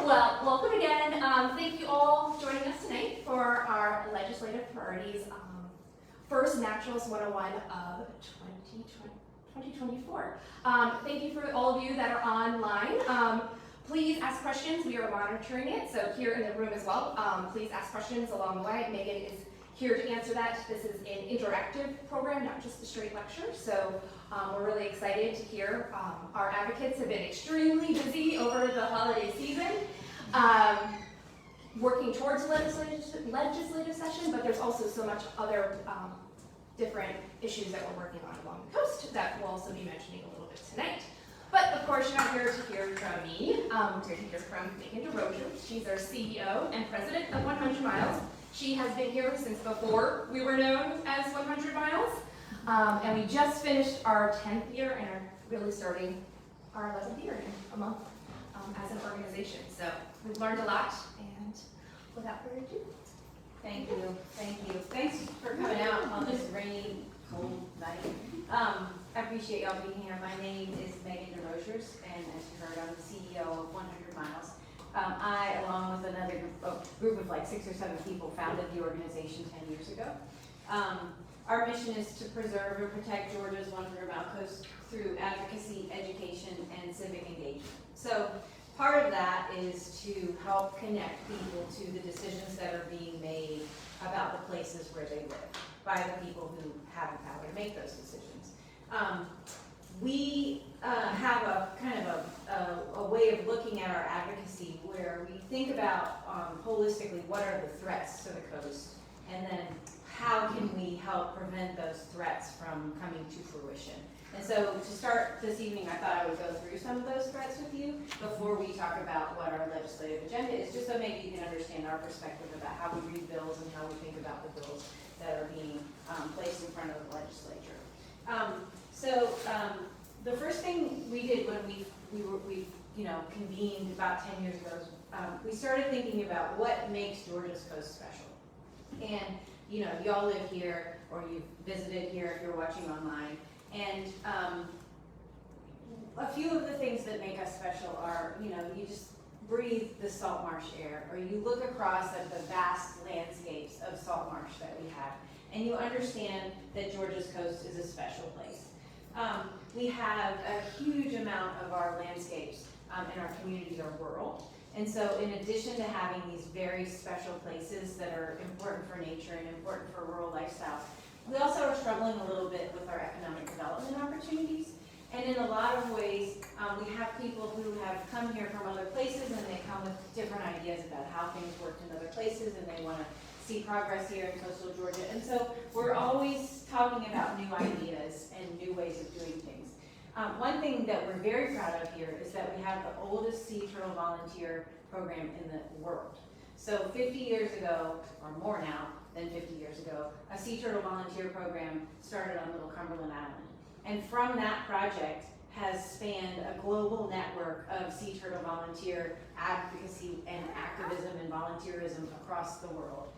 Well, welcome again. Thank you all for joining us tonight for our legislative priorities, first Naturalist 101 of 2024. Thank you for all of you that are online. Please ask questions. We are monitoring it, so here in the room as well. Please ask questions along the way. Megan is here to answer that. This is an interactive program, not just a straight lecture, so we're really excited to hear. Our advocates have been extremely busy over the holiday season, working towards legislative session, but there's also so much other different issues that we're working on along the coast that we'll also be mentioning a little bit tonight. But of course, you're not here to hear from me. We're here to hear from Megan Desrosiers. She's our CEO and president of 100 Miles. She has been here since before we were known as 100 Miles. And we just finished our 10th year and are really starting our 11th year in a month as an organization. So we've learned a lot, and without further ado. Thank you. Thanks for coming out on this rainy, cold night. I appreciate y'all being here. My name is Megan Desrosiers, and as you heard, I'm the CEO of 100 Miles. I, along with another group of like 6 or 7 people, founded the organization 10 years ago. Our mission is to preserve and protect Georgia's 100-mile coast through advocacy, education, and civic engagement. So part of that is to help connect people to the decisions that are being made about the places where they live by the people who have the power to make those decisions. We have a kind of a way of looking at our advocacy where we think about holistically what are the threats to the coast, and then how can we help prevent those threats from coming to fruition. And so to start this evening, I thought I would go through some of those threats with you before we talk about what our legislative agenda is, just so maybe you can understand our perspective about how we read bills and how we think about the bills that are being placed in front of the legislature. The first thing we did when we convened about 10 years ago, we started thinking about what makes Georgia's coast special. And y'all live here, or you've visited here if you're watching online. And a few of the things that make us special are, you just breathe the salt marsh air, or you look across at the vast landscapes of salt marsh that we have, and you understand that Georgia's coast is a special place. We have a huge amount of our landscapes and our communities are rural. And so in addition to having these very special places that are important for nature and important for rural lifestyles, we also are struggling a little bit with our economic development opportunities. And in a lot of ways, we have people who have come here from other places, and they come with different ideas about how things work in other places, and they want to see progress here in coastal Georgia. And so we're always talking about new ideas and new ways of doing things. One thing that we're very proud of here is that we have the oldest sea turtle volunteer program in the world. So 50 years ago, or more now than 50 years ago, a sea turtle volunteer program started on Little Cumberland Island. And from that project has spanned a global network of sea turtle volunteer advocacy and activism and volunteerism across the world.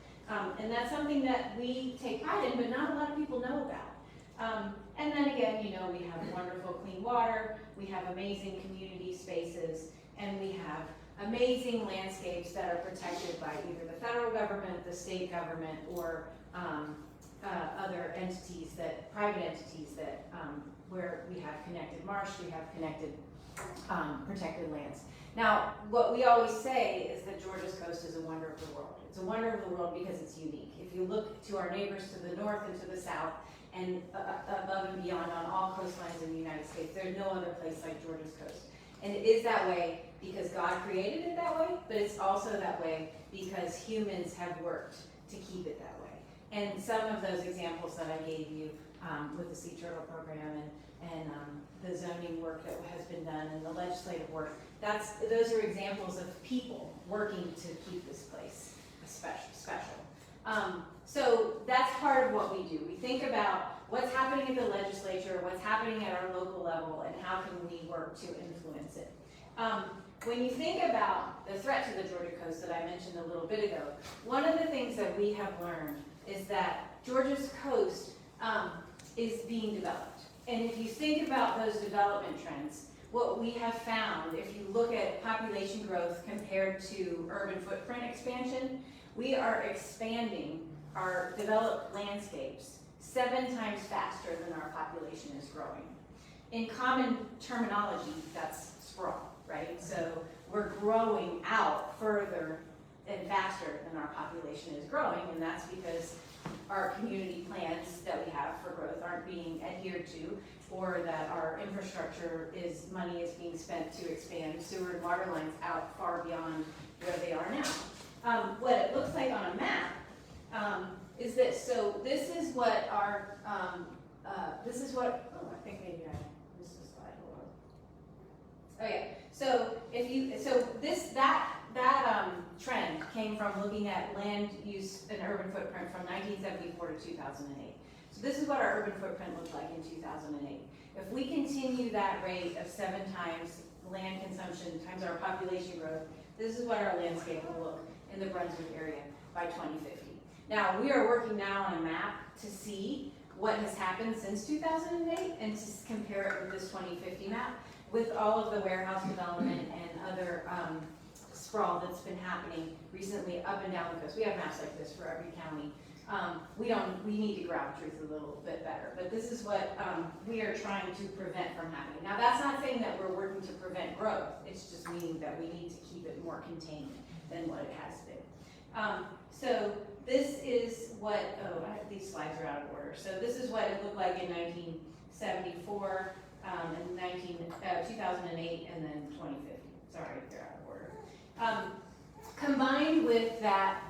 And that's something that we take pride in, but not a lot of people know about. And then again, we have wonderful clean water, we have amazing community spaces, and we have amazing landscapes that are protected by either the federal government, the state government, or other entities, private entities that where we have connected marsh, we have connected protected lands. Now, what we always say is that Georgia's coast is a wonder of the world. It's a wonder of the world because it's unique. If you look to our neighbors to the north and to the south, and above and beyond on all coastlines in the United States, there's no other place like Georgia's coast. And it is that way because God created it that way, but it's also that way because humans have worked to keep it that way. And some of those examples that I gave you with the sea turtle program and the zoning work that has been done and the legislative work, those are examples of people working to keep this place special. So that's part of what we do. We think about what's happening at the legislature, what's happening at our local level, and how can we work to influence it. When you think about the threat to the Georgia coast that I mentioned a little bit ago, one of the things that we have learned is that Georgia's coast is being developed. And if you think about those development trends, what we have found, if you look at population growth compared to urban footprint expansion, we are expanding our developed landscapes 7 times faster than our population is growing. In common terminology, that's sprawl, right? So we're growing out further and faster than our population is growing, and that's because our community plans that we have for growth aren't being adhered to, or that our infrastructure money is being spent to expand sewer and water lines out far beyond where they are now. What it looks like on a map is this. So this is what our, I think maybe I missed a slide, hold on. Oh yeah, so that trend came from looking at land use and urban footprint from 1974 to 2008. So this is what our urban footprint looked like in 2008. If we continue that rate of 7 times land consumption times our population growth, this is what our landscape will look in the Brunswick area by 2050. Now, we are working now on a map to see what has happened since 2008 and to compare it with this 2050 map with all of the warehouse development and other sprawl that's been happening recently up and down the coast. We have maps like this for every county. We need to ground truth a little bit better, but this is what we are trying to prevent from happening. Now, that's not saying that we're working to prevent growth. It's just meaning that we need to keep it more contained than what it has been. So this is what, these slides are out of order. So this is what it looked like in 1974, and 2008, and then 2050. Sorry, they're out of order. Combined with that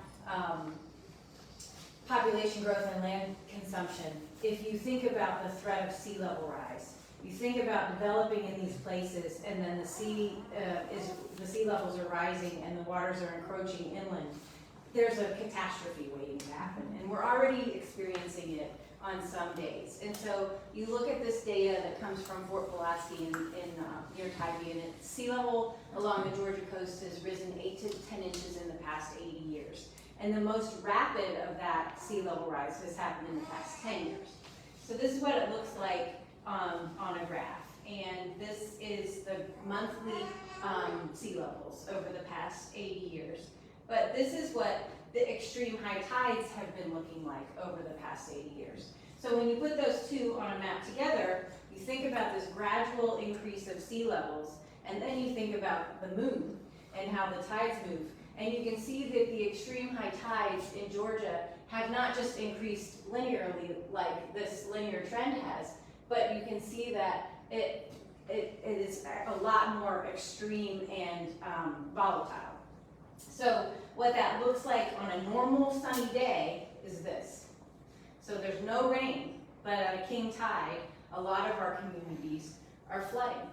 population growth and land consumption, if you think about the threat of sea level rise, you think about developing in these places, and then the sea levels are rising and the waters are encroaching inland, there's a catastrophe waiting to happen, and we're already experiencing it on some days. And so you look at this data that comes from Fort Pulaski near Tybee, and sea level along the Georgia coast has risen 8 to 10 inches in the past 80 years. And the most rapid of that sea level rise has happened in the past 10 years. So this is what it looks like on a graph. And this is the monthly sea levels over the past 80 years. But this is what the extreme high tides have been looking like over the past 80 years. So when you put those two on a map together, you think about this gradual increase of sea levels, and then you think about the moon and how the tides move. And you can see that the extreme high tides in Georgia have not just increased linearly like this linear trend has, but you can see that it is a lot more extreme and volatile. So what that looks like on a normal sunny day is this. So there's no rain, but at a king tide, a lot of our communities are flooding.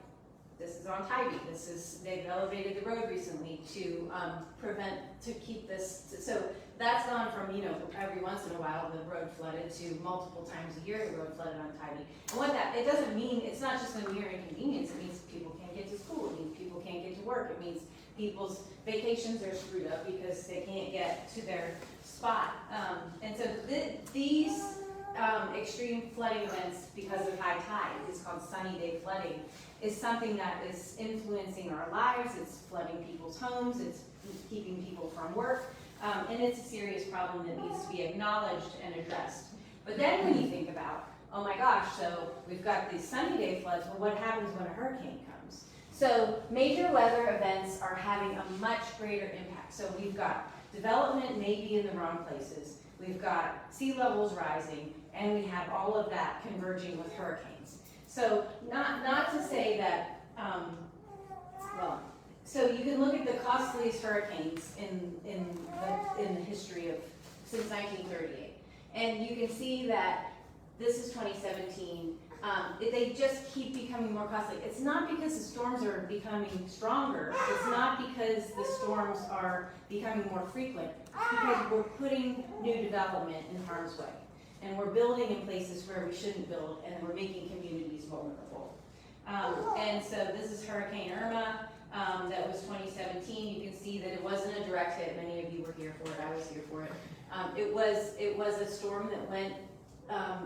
This is on Tybee. They've elevated the road recently to keep this. So that's gone from, every once in a while the road flooded to multiple times a year the road flooded on Tybee. And it doesn't mean, it's not just a mere inconvenience. It means people can't get to school. It means people can't get to work. It means people's vacations are screwed up because they can't get to their spot. And so these extreme flooding events because of high tide, it's called sunny day flooding, is something that is influencing our lives. It's flooding people's homes. It's keeping people from work. And it's a serious problem that needs to be acknowledged and addressed. But then when you think about, oh my gosh, so we've got these sunny day floods, well, what happens when a hurricane comes? So major weather events are having a much greater impact. So we've got development maybe in the wrong places. We've got sea levels rising, and we have all of that converging with hurricanes. So not to say that, so you can look at the costliest hurricanes in the history of since 1938, and you can see that this is 2017. They just keep becoming more costly. It's not because the storms are becoming stronger. It's not because the storms are becoming more frequent. It's because we're putting new development in harm's way. And we're building in places where we shouldn't build, and we're making communities vulnerable. And so this is Hurricane Irma. That was 2017. You can see that it wasn't a direct hit. Many of you were here for it. I was here for it. It was a storm that went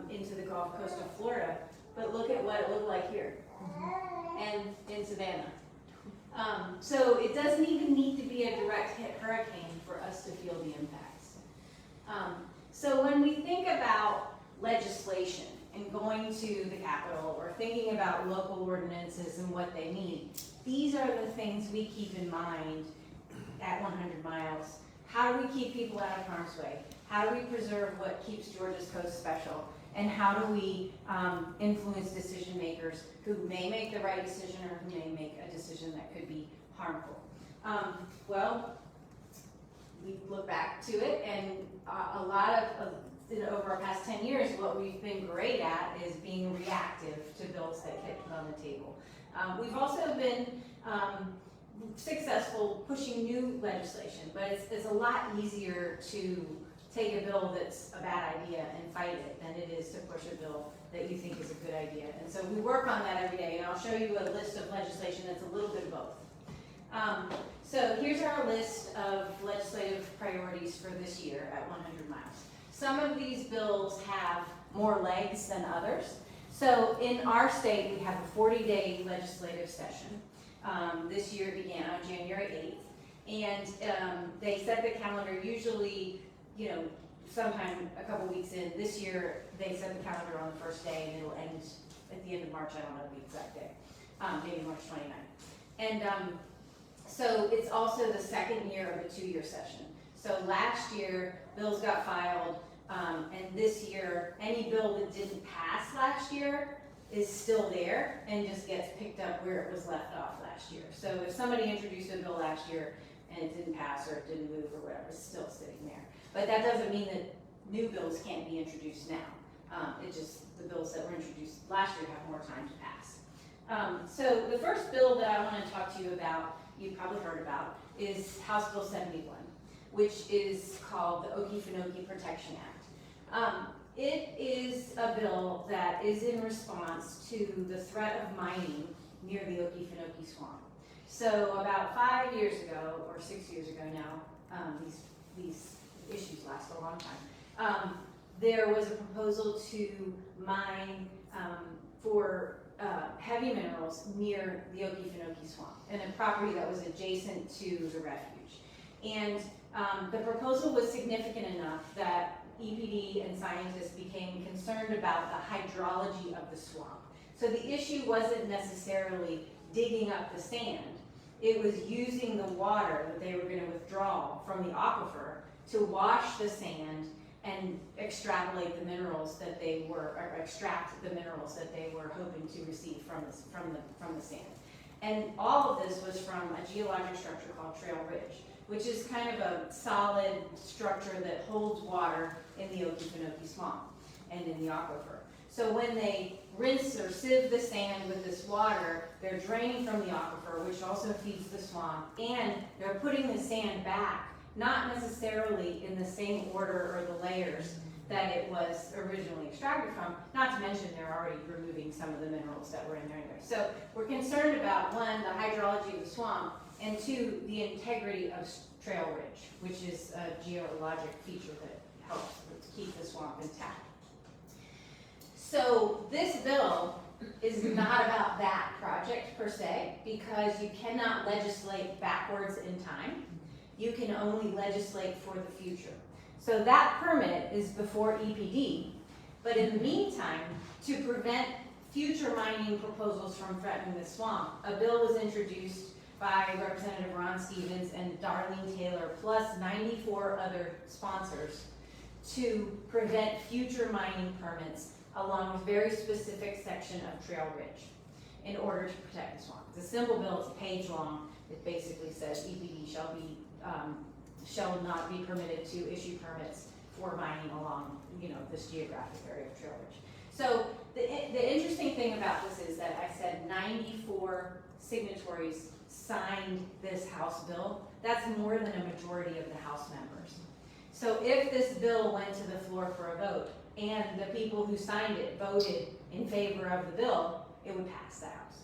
into the Gulf Coast of Florida. But look at what it looked like here. and in Savannah. So it doesn't even need to be a direct hit hurricane for us to feel the impacts. So when we think about legislation and going to the Capitol or thinking about local ordinances and what they mean, these are the things we keep in mind at 100 miles. How do we keep people out of harm's way? How do we preserve what keeps Georgia's coast special? And how do we influence decision makers who may make the right decision or who may make a decision that could be harmful? Well, we look back to it, and a lot of over our past 10 years, what we've been great at is being reactive to bills that get put on the table. We've also been successful pushing new legislation, but it's a lot easier to take a bill that's a bad idea and fight it than it is to push a bill that you think is a good idea. And so we work on that every day, and I'll show you a list of legislation that's a little bit of both. So here's our list of legislative priorities for this year at 100 miles. Some of these bills have more legs than others. So in our state, we have a 40-day legislative session. This year began on January 8th, and they set the calendar usually, sometime a couple weeks in. This year, they set the calendar on the first day, and it'll end at the end of March. I don't know the exact day, maybe March 29th. And so it's also the second year of a 2-year session. So last year, bills got filed, and this year, any bill that didn't pass last year is still there and just gets picked up where it was left off last year. So if somebody introduced a bill last year and it didn't pass or it didn't move or whatever, it's still sitting there. But that doesn't mean that new bills can't be introduced now. It just, the bills that were introduced last year have more time to pass. So the first bill that I want to talk to you about, you've probably heard about, is House Bill 71, which is called the Okefenokee Protection Act. It is a bill that is in response to the threat of mining near the Okefenokee Swamp. So about 5 years ago, or 6 years ago now, these issues last a long time, there was a proposal to mine for heavy minerals near the Okefenokee Swamp, in a property that was adjacent to the refuge. And the proposal was significant enough that EPD and scientists became concerned about the hydrology of the swamp. So the issue wasn't necessarily digging up the sand, it was using the water that they were going to withdraw from the aquifer to wash the sand and extrapolate the minerals that they were, or extract the minerals that they were hoping to receive from the sand. And all of this was from a geologic structure called Trail Ridge, which is kind of a solid structure that holds water in the Okefenokee Swamp and in the aquifer. So when they rinse or sieve the sand with this water, they're draining from the aquifer, which also feeds the swamp, and they're putting the sand back, not necessarily in the same order or the layers that it was originally extracted from, not to mention they're already removing some of the minerals that were in there anyway. So we're concerned about, one, the hydrology of the swamp, and two, the integrity of Trail Ridge, which is a geologic feature that helps keep the swamp intact. So this bill is not about that project per se, because you cannot legislate backwards in time. You can only legislate for the future. So that permit is before EPD, but in the meantime, to prevent future mining proposals from threatening the swamp, a bill was introduced by Representative Ron Stevens and Darlene Taylor, plus 94 other sponsors, to prevent future mining permits along a very specific section of Trail Ridge in order to protect the swamp. It's a simple bill, it's a page long. It basically says EPD shall not be permitted to issue permits for mining along, this geographic area of Trail Ridge. So the interesting thing about this is that I said 94 signatories signed this House bill. That's more than a majority of the House members. So if this bill went to the floor for a vote and the people who signed it voted in favor of the bill, it would pass the House.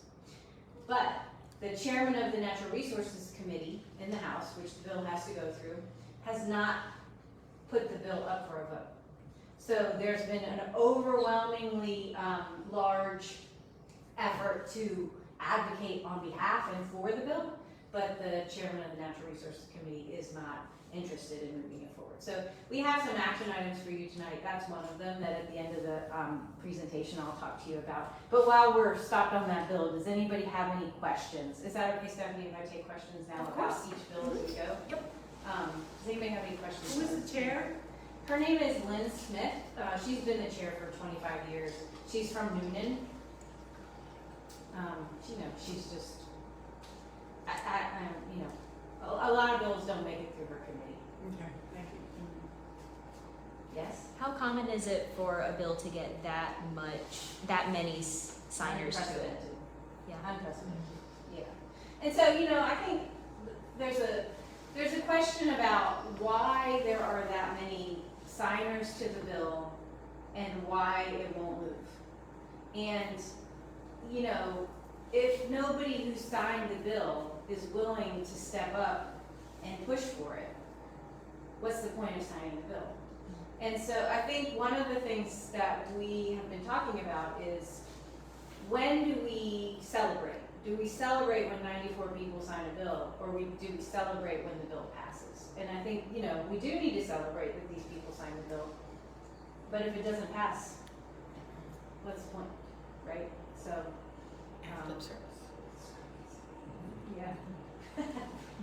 But the chairman of the Natural Resources Committee in the House, which the bill has to go through, has not put the bill up for a vote. So there's been an overwhelmingly large effort to advocate on behalf and for the bill, but the chairman of the Natural Resources Committee is not interested in moving it forward. So we have some action items for you tonight. That's one of them that at the end of the presentation I'll talk to you about. But while we're stopped on that bill, does anybody have any questions? Is that okay, Stephanie, if I take questions now about each bill as we go? Yep. Does anybody have any questions? Who is the chair? Her name is Lynn Smith. She's been the chair for 25 years. She's from Noonan. She's just, a lot of bills don't make it through her committee. Okay, thank you. Yes? How common is it for a bill to get that many signers to it? Unprecedented. Yeah. Unprecedented. Yeah. And so, I think there's a question about why there are that many signers to the bill and why it won't move. And, if nobody who signed the bill is willing to step up and push for it, what's the point of signing the bill? And so I think one of the things that we have been talking about is, when do we celebrate? Do we celebrate when 94 people sign a bill, or do we celebrate when the bill passes? And I think, we do need to celebrate that these people signed the bill. But if it doesn't pass, what's the point, right? So, yeah.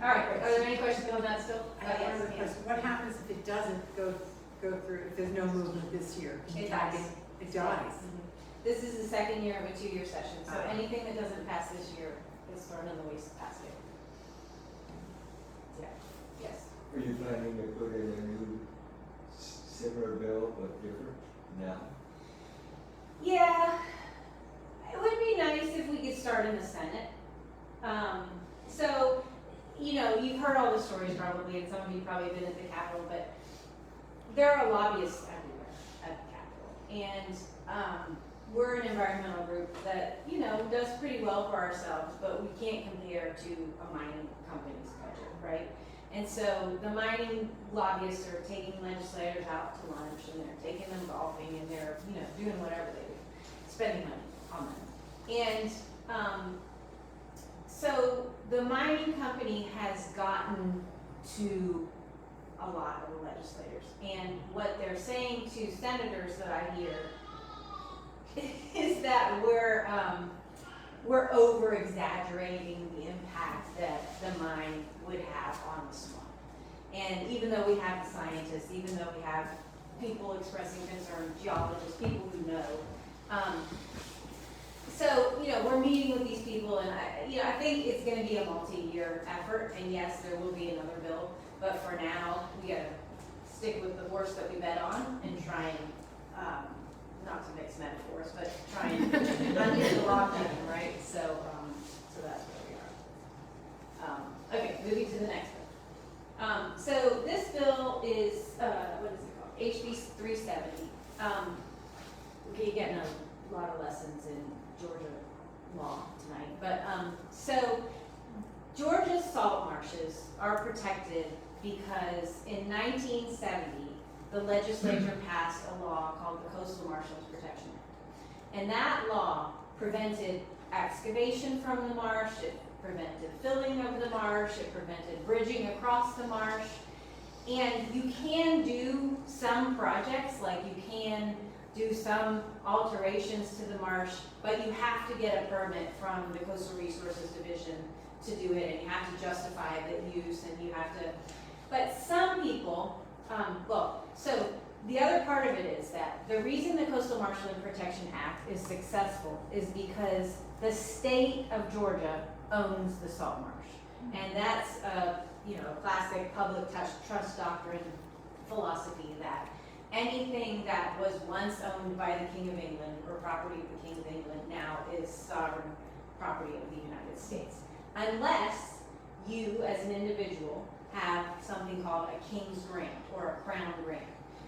All right, are there any questions on that still? I have one other question. What happens if it doesn't go through, if there's no movement this year? It dies. It dies. Mhm. This is the second year of a 2-year session, so Ah. anything that doesn't pass this year is thrown in the waste basket. Yeah, yes. Are you planning to put in a new similar bill but different now? Yeah, it would be nice if we could start in the Senate. So, you've heard all the stories probably, and some of you probably been at the Capitol, but there are lobbyists everywhere at the Capitol. And we're an environmental group that, does pretty well for ourselves, but we can't compare to a mining company's budget, right? And so the mining lobbyists are taking legislators out to lunch, and they're taking them golfing, and they're, doing whatever they do, spending money on them. And so the mining company has gotten to a lot of the legislators, and what they're saying to senators that I hear is that we're over exaggerating the impact that the mine would have on the swamp. And even though we have the scientists, even though we have people expressing concern, geologists, people who know, so, we're meeting with these people, and I think it's gonna be a multi-year effort, and yes, there will be another bill, but for now, we gotta stick with the horse that we bet on and try and, not to mix metaphors, but try and undo the log jam, right? So that's where we are. Okay, moving to the next one. So this bill is, what is it called? HB 370. We're getting a lot of lessons in Georgia law tonight, but so Georgia's salt marshes are protected because in 1970 the legislature passed a law called the Coastal Marshes Protection Act, and that law prevented excavation from the marsh, it prevented filling of the marsh, it prevented bridging across the marsh, and you can do some projects, like you can do some alterations to the marsh, but you have to get a permit from the Coastal Resources Division to do it, and you have to justify the use, and you have to, but some people, so the other part of it is that the reason the Coastal Marshland Protection Act is successful is because the state of Georgia owns the salt marsh, and that's a classic public trust doctrine philosophy that anything that was once owned by the King of England or property of the King of England now is sovereign property of the United States, unless you as an individual have something called a King's Grant or a Crown Grant.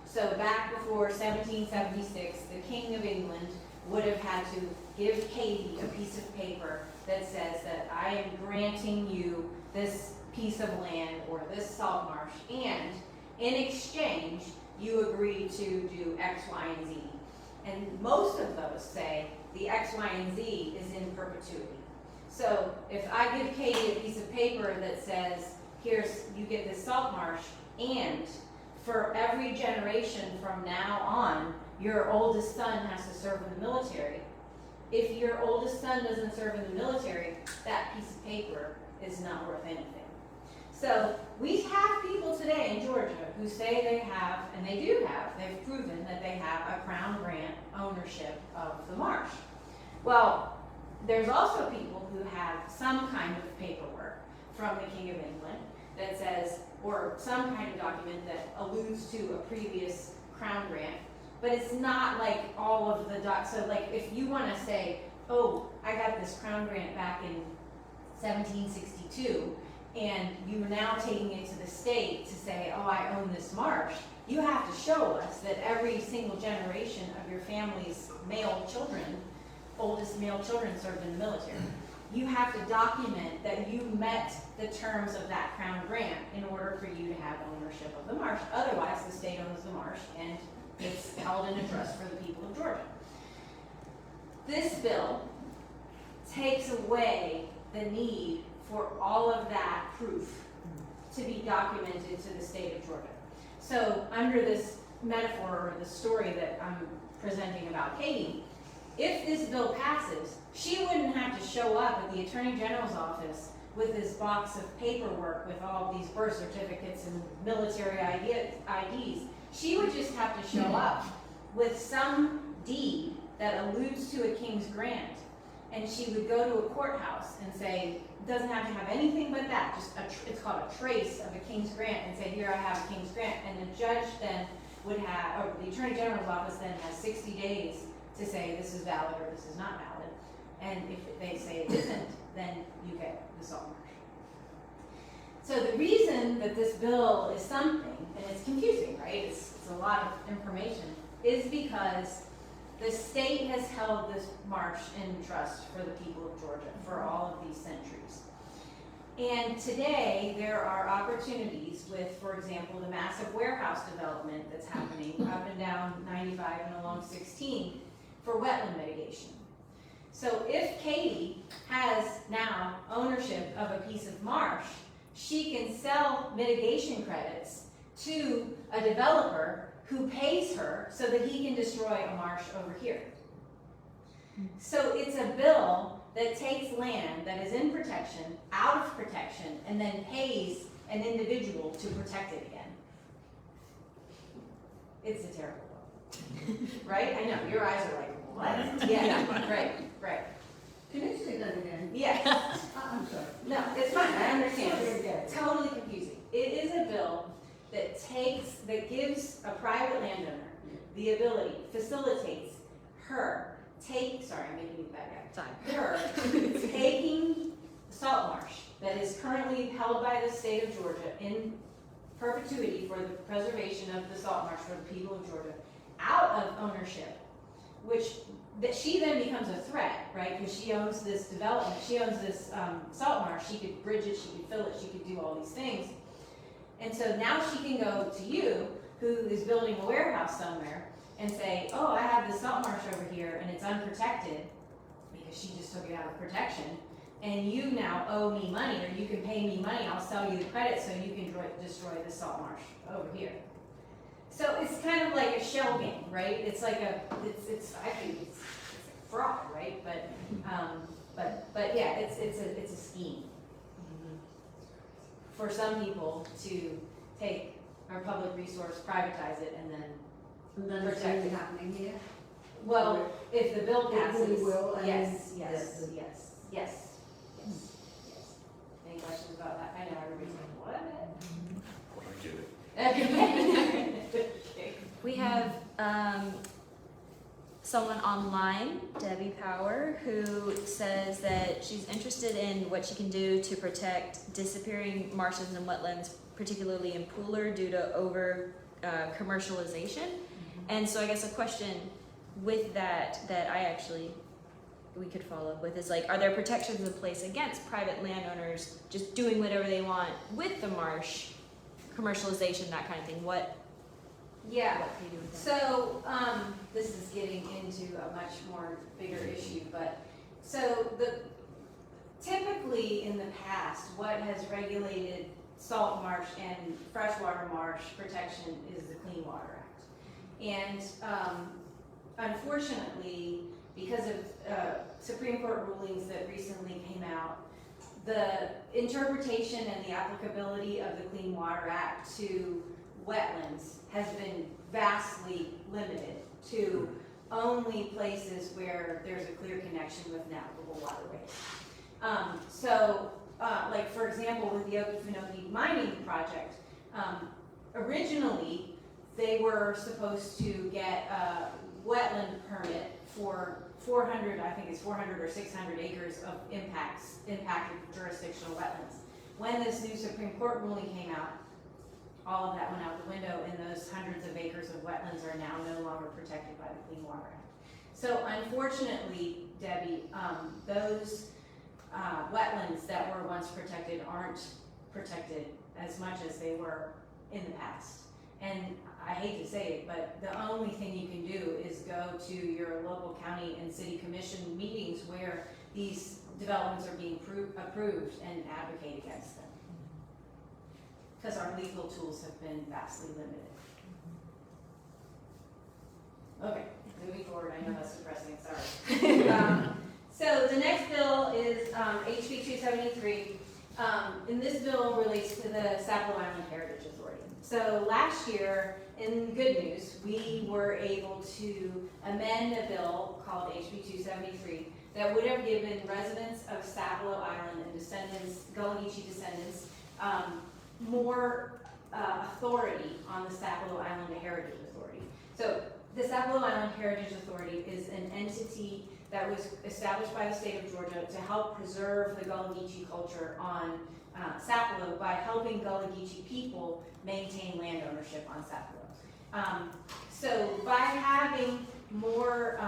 So back before 1776, the King of England would have had to give Katie a piece of paper that says that I am granting you this piece of land or this salt marsh, and in exchange, you agree to do X, Y, and Z. And most of those say the X, Y, and Z is in perpetuity. So if I give Katie a piece of paper that says, you get this salt marsh, and for every generation from now on, your oldest son has to serve in the military. If your oldest son doesn't serve in the military, that piece of paper is not worth anything. So we have people today in Georgia who say they have, and they do have, they've proven that they have a Crown grant ownership of the marsh. Well, there's also people who have some kind of paperwork from the King of England that says, or some kind of document that alludes to a previous Crown grant, but it's not like all of the so like if you want to say, oh, I got this Crown grant back in 1762, and you're now taking it to the state to say, oh, I own this marsh, you have to show us that every single generation of your family's male children, oldest male children, served in the military. You have to document that you met the terms of that Crown grant in order for you to have ownership of the marsh. Otherwise, the state owns the marsh and it's held in a trust for the people of Georgia. This bill takes away the need for all of that proof to be documented to the state of Georgia. So under this metaphor or the story that I'm presenting about Katie, if this bill passes, she wouldn't have to show up at the Attorney General's office with this box of paperwork with all these birth certificates and military IDs. She would just have to show up with some deed that alludes to a King's grant, and she would go to a courthouse and say, doesn't have to have anything but that, just it's called a trace of a King's grant, and say, here I have a King's grant, and the judge then would have, or the Attorney General's office then has 60 days to say this is valid or this is not valid, and if they say it isn't, then you get the salt marsh. So the reason that this bill is something, and it's confusing, right? It's a lot of information, is because the state has held this marsh in trust for the people of Georgia for all of these centuries. And today, there are opportunities with, for example, the massive warehouse development that's happening up and down 95 and along 16 for wetland mitigation. So if Katie has now ownership of a piece of marsh, she can sell mitigation credits to a developer who pays her so that he can destroy a marsh over here. So it's a bill that takes land that is in protection, out of protection, and then pays an individual to protect it again. It's a terrible bill. Right? I know, your eyes are like, what? Yeah, right. Can you say that again? Yeah. I'm sorry. No, it's fine, I understand. Sorry again. It's totally confusing. It is a bill that gives a private landowner the ability, facilitates her, sorry, I'm making you a bad guy. Her taking salt marsh that is currently held by the state of Georgia in perpetuity for the preservation of the salt marsh for the people of Georgia out of ownership, that she then becomes a threat, right? Because she owns this development, she owns this salt marsh, she could bridge it, she could fill it, she could do all these things. And so now she can go to you, who is building a warehouse somewhere, and say, oh, I have this salt marsh over here, and it's unprotected, because she just took it out of protection, and you now owe me money, or you can pay me money, I'll sell you the credit so you can destroy the salt marsh over here. So it's kind of like a shell game, right? It's like it's fraud, right? But yeah, it's a scheme for some people to take our public resource, privatize it, and then And then it's protect really it. happening here? Well, if the bill It passes, really will, and yes. Any questions about that? I know everybody's like, what? I get it. We have someone online, Debbie Power, who says that she's interested in what she can do to protect disappearing marshes and wetlands, particularly in Pooler, due to over commercialization. And so I guess a question with that we could follow up with is like, are there protections in place against private landowners just doing whatever they want with the marsh, commercialization, that kind of thing? What can you do with that? So, this is getting into a much more bigger issue, but, so typically in the past, what has regulated salt marsh and freshwater marsh protection is the Clean Water Act. And unfortunately, because of Supreme Court rulings that recently came out, the interpretation and the applicability of the Clean Water Act to wetlands has been vastly limited to only places where there's a clear connection with navigable waterways. Like for example, with the Okefenokee mining project, originally they were supposed to get a wetland permit for 400, I think it's 400 or 600 acres of impacted jurisdictional wetlands. When this new Supreme Court ruling came out, all of that went out the window, and those hundreds of acres of wetlands are now no longer protected by the Clean Water Act. So unfortunately, Debbie, those wetlands that were once protected aren't protected as much as they were in the past. And I hate to say it, but the only thing you can do is go to your local county and city commission meetings where these developments are being approved and advocate against them. Because our legal tools have been vastly limited. Okay, moving forward, I know that's depressing, sorry. So the next bill is HB 273. And this bill relates to the Sapelo Island Heritage Authority. So last year, in good news, we were able to amend a bill called HB 273 that would have given residents of Sapelo Island and descendants, Gullah Geechee descendants, more authority on the Sapelo Island Heritage Authority. So the Sapelo Island Heritage Authority is an entity that was established by the state of Georgia to help preserve the Gullah Geechee culture on Sapelo by helping Gullah Geechee people maintain land ownership on Sapelo. So by having more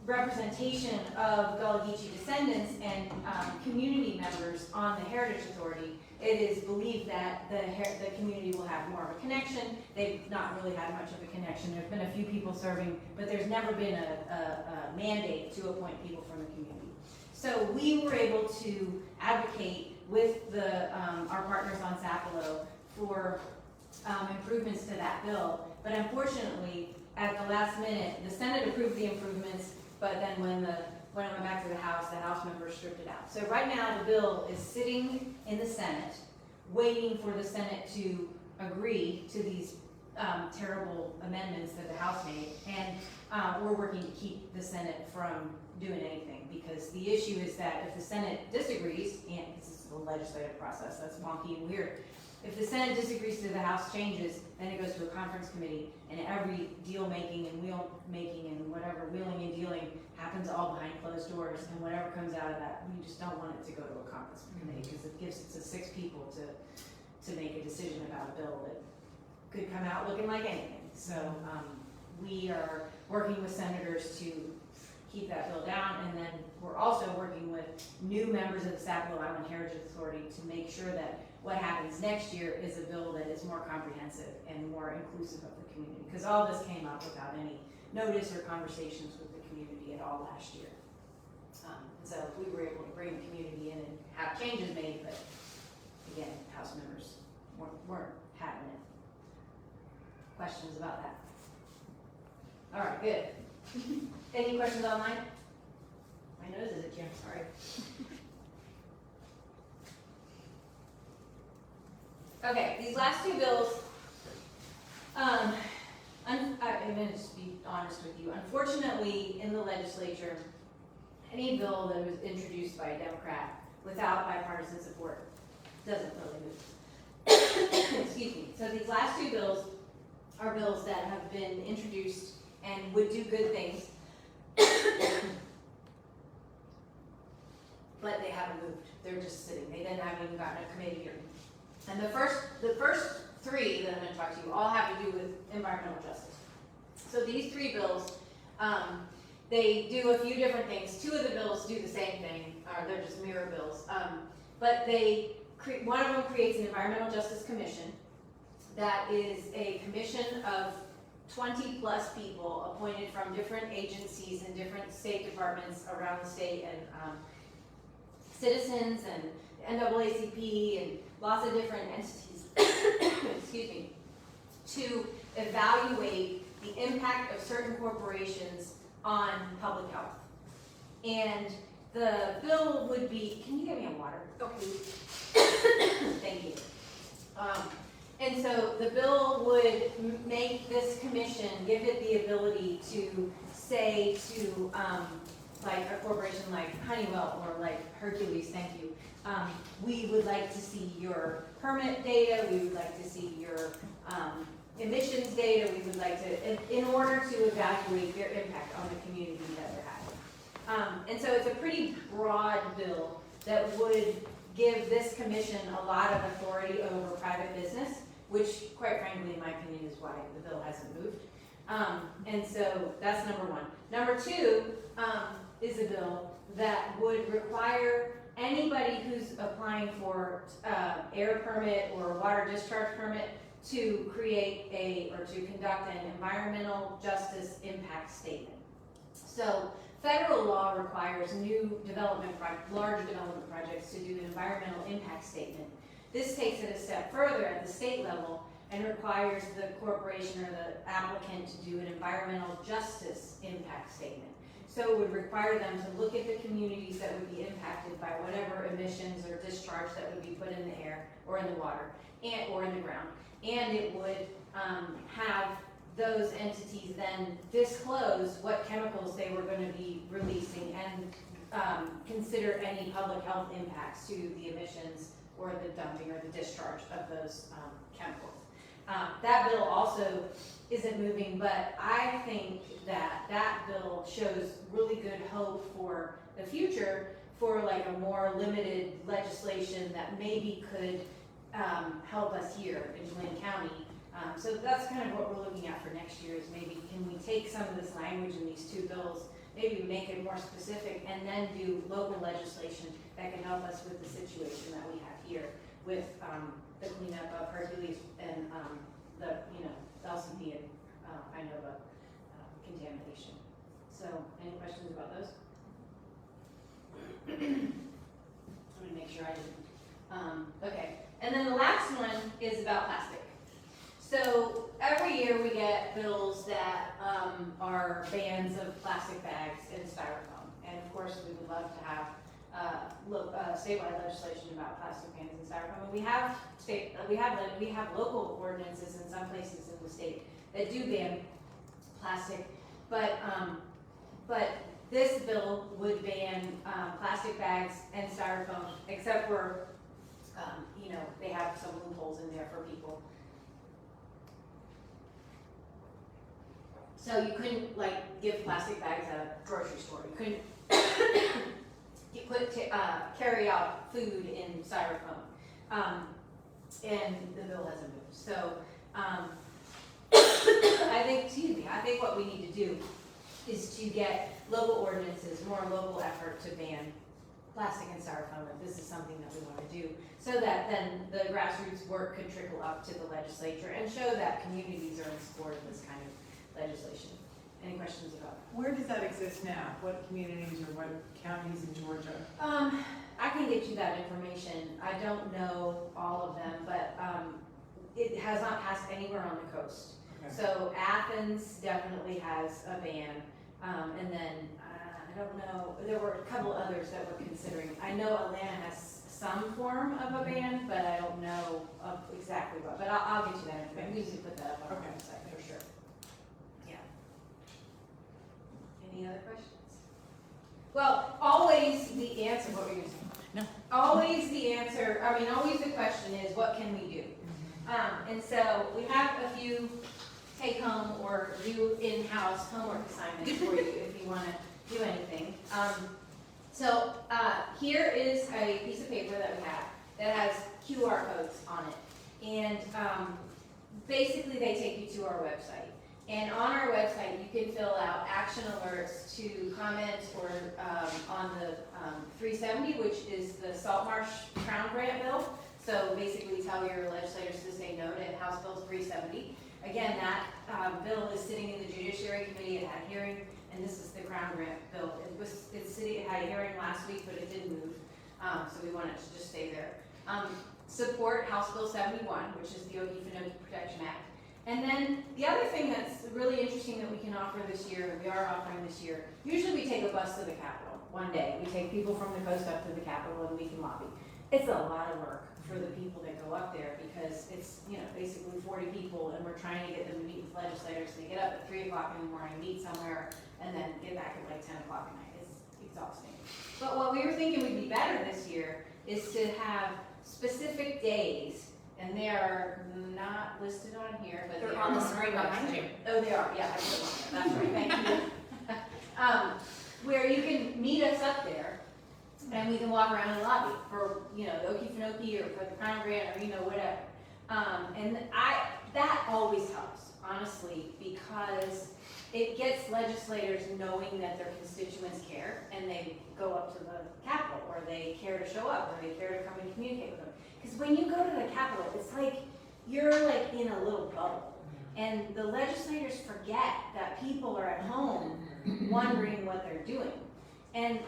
representation of Gullah Geechee descendants and community members on the Heritage Authority, it is believed that the community will have more of a connection. They've not really had much of a connection. There's been a few people serving, but there's never been a mandate to appoint people from the community. So we were able to advocate with our partners on Sapelo for improvements to that bill. But unfortunately, at the last minute, the Senate approved the improvements, but then when it went back to the House members stripped it out. So right now, the bill is sitting in the Senate, waiting for the Senate to agree to these terrible amendments that the House made. And we're working to keep the Senate from doing anything, because the issue is that if the Senate disagrees, and this is the legislative process, that's wonky and weird. If the Senate disagrees to the House changes, then it goes to a conference committee, and every deal making and wheel making and whatever wheeling and dealing happens all behind closed doors, and whatever comes out of that, we just don't want it to go to a conference committee, because it gives it to 6 people to make a decision about a bill that could come out looking like anything. So we are working with senators to keep that bill down, and then we're also working with new members of the Sapelo Island Heritage Authority to make sure that what happens next year is a bill that is more comprehensive and more inclusive of the community, because all this came up without any notice or conversations with the community at all last year. So we were able to bring the community in and have changes made, but again, House members weren't having it. Questions about that? All right, good. Any questions online? My nose is itchy, I'm sorry. Okay, these last 2 bills, I'm going to just be honest with you. Unfortunately, in the legislature, any bill that was introduced by a Democrat without bipartisan support doesn't really move. Excuse me. So these last 2 bills are bills that have been introduced and would do good things, but they haven't moved. They're just sitting. They then haven't even gotten a committee hearing. And the first 3 that I'm going to talk to you all have to do with environmental justice. So these 3 bills, they do a few different things. 2 of the bills do the same thing, or they're just mirror bills. But one of them creates an environmental justice commission that is a commission of 20 plus people appointed from different agencies and different state departments around the state and citizens and NAACP and lots of different entities, excuse me, to evaluate the impact of certain corporations on public health. And the bill would be, can you get me a water? Okay. Thank you. And so the bill would make this commission, give it the ability to say to, like a corporation like Honeywell or like Hercules, thank you, we would like to see your permit data, we would like to see your emissions data, we would like to, in order to evaluate their impact on the community that they're having. And so it's a pretty broad bill that would give this commission a lot of authority over private business, which quite frankly, in my opinion, is why the bill hasn't moved. And so that's number one. Number two is a bill that would require anybody who's applying for air permit or water discharge permit to create or to conduct an environmental justice impact statement. So federal law requires large development projects to do an environmental impact statement. This takes it a step further at the state level and requires the corporation or the applicant to do an environmental justice impact statement. So it would require them to look at the communities that would be impacted by whatever emissions or discharge that would be put in the air or in the water or in the ground. And it would have those entities then disclose what chemicals they were going to be releasing and consider any public health impacts to the emissions or the dumping or the discharge of those chemicals. That bill also isn't moving, but I think that bill shows really good hope for the future for like a more limited legislation that maybe could help us here in Glenn County. So that's kind of what we're looking at for next year is maybe can we take some of this language in these two bills, maybe make it more specific and then do local legislation that can help us with the situation that we have here with the cleanup of Hercules and the LCP and INOVA contamination. So any questions about those? I'm gonna make sure I didn't. Okay, and then the last one is about plastic. So every year we get bills that are bans of plastic bags and styrofoam. And of course we would love to have statewide legislation about plastic bans and styrofoam. And we have local ordinances in some places in the state that do ban plastic, but this bill would ban plastic bags and styrofoam, except for they have some loopholes in there for people. So you couldn't like give plastic bags at a grocery store. You couldn't carry out food in styrofoam, and the bill hasn't moved. So I think what we need to do is to get local ordinances, more local effort to ban plastic and styrofoam if this is something that we want to do, so that then the grassroots work could trickle up to the legislature and show that communities are in support of this kind of legislation. Any questions about that? Where does that exist now? What communities or what counties in Georgia? I can get you that information. I don't know all of them, but it has not passed anywhere on the coast. Okay. So Athens definitely has a ban, and then I don't know, there were a couple others that we're considering. I know Atlanta has some form of a ban, but I don't know of exactly what. But I'll get you that information. We usually put that up on our website for sure. Yeah. Any other questions? Well, always the answer, what were you going to say? No. Always the question is, what can we do? And so we have a few take home or do in-house homework assignments for you if you want to do anything. So here is a piece of paper that we have that has QR codes on it. And basically they take you to our website. And on our website, you can fill out action alerts to comment or on the 370, which is the Salt Marsh Crown Grant bill. So basically tell your legislators to say no to House Bill 370. Again, that bill is sitting in the Judiciary Committee. It had a hearing, and this is the Crown Grant bill. It had a hearing last week, but it didn't move. so we want it to just stay there. Support House Bill 71, which is the Okefenokee Protection Act. And then the other thing that's really interesting that we can offer this year, that we are offering this year, usually we take a bus to the Capitol one day. We take people from the coast up to the Capitol and we can lobby. It's a lot of work for the people that go up there because it's, basically 40 people and we're trying to get them to meet with legislators. They get up at 3 o'clock in the morning, meet somewhere, and then get back at like 10 o'clock at night. It's exhausting. But what we were thinking would be better this year is to have specific days, and they are not listed on here, but They're they are on the our screen behind website. you. Oh, they are, yeah, I put them on there, that's right, thank you. Where you can meet us up there, and we can walk around in the lobby for, the Okefenokee or for the Crown Grant or, whatever. And that always helps, honestly, because it gets legislators knowing that their constituents care, and they go up to the Capitol, or they care to show up, or they care to come and communicate with them. Because when you go to the Capitol, it's like you're like in a little bubble. And the legislators forget that people are at home wondering what they're doing. And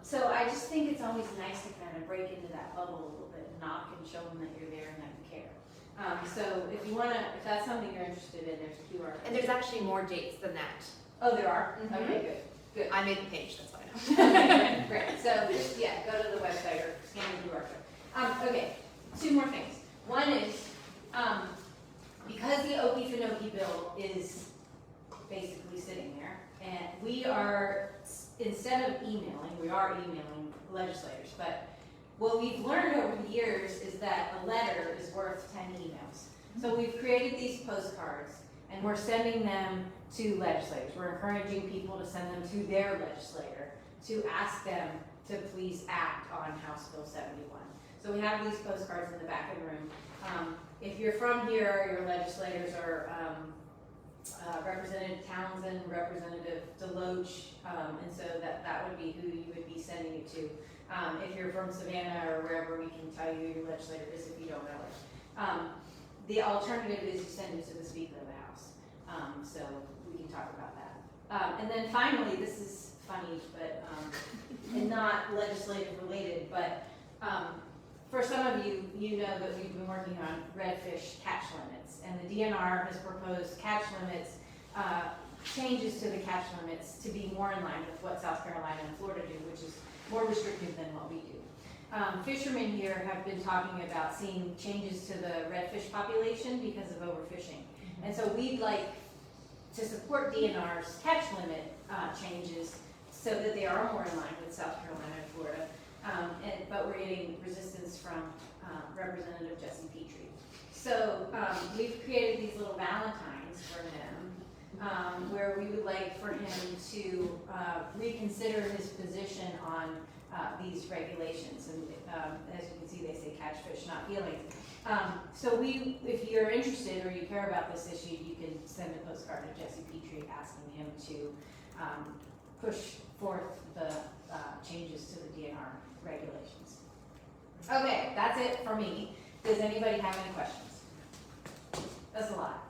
so I just think it's always nice to kind of break into that bubble a little bit, knock and show them that you're there and that you care. So if that's something you're interested in, there's a QR code. And there's actually more dates than that. Oh, there are? Mhm. Okay, good. I made the page, that's why I know. Great. So just, go to the website or scan the QR code. Okay, 2 more things. One is, because the Okefenokee bill is basically sitting there, and we are, instead of emailing, we are emailing legislators, but what we've learned over the years is that a letter is worth 10 emails. So we've created these postcards, and we're sending them to legislators. We're encouraging people to send them to their legislator to ask them to please act on House Bill 71. So we have these postcards in the back of the room. If you're from here, your legislators are Representative Townsend, Representative Deloach, and so that would be who you would be sending it to. If you're from Savannah or wherever, we can tell you who your legislator is if you don't know it. The alternative is to send it to the Speaker of the House. So we can talk about that. And then finally, this is funny, but and not legislative related, but for some of you, you know that we've been working on redfish catch limits, and the DNR has proposed catch limits, changes to the catch limits to be more in line with what South Carolina and Florida do, which is more restrictive than what we do. Fishermen here have been talking about seeing changes to the redfish population because of overfishing. And so we'd like to support DNR's catch limit changes so that they are more in line with South Carolina and Florida. But we're getting resistance from Representative Jesse Petrie. So we've created these little valentines for him, where we would like for him to reconsider his position on these regulations. And as you can see, they say catch fish, not feelings. So if you're interested or you care about this issue, you can send a postcard to Jesse Petrie asking him to push forth the changes to the DNR regulations. Okay, that's it for me. Does anybody have any questions? That's a lot.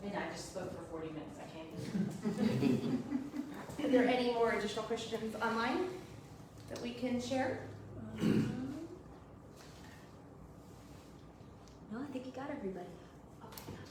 And I just spoke for 40 minutes, I can't do it. Are there any more additional questions online that we can share? No, I think you got everybody.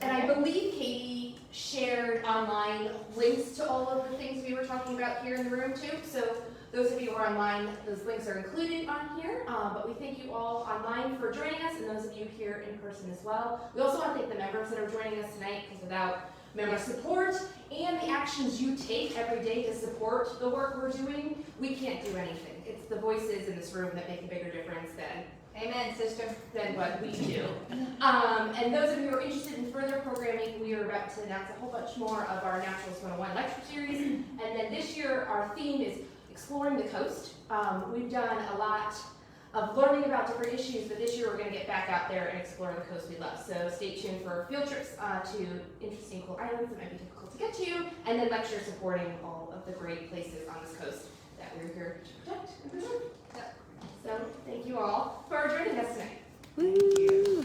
And I believe Katie shared online links to all of the things we were talking about here in the room too. So those of you who are online, those links are included on here. But we thank you all online for joining us, and those of you here in person as well. We also want to thank the members that are joining us tonight, because without member support and the actions you take every day to support the work we're doing, we can't do anything. It's the voices in this room that make a bigger difference Amen, sister. than what we do. And those of you who are interested in further programming, we are about to announce a whole bunch more of our Naturalist 101 lecture series. And then this year, our theme is exploring the coast. We've done a lot of learning about different issues, but this year we're going to get back out there and explore the coast we love. So stay tuned for field trips to interesting, cool islands that might be difficult to get to, and then lectures supporting all of the great places on this coast that we're here to protect and preserve. So thank you all for joining us tonight. Woo!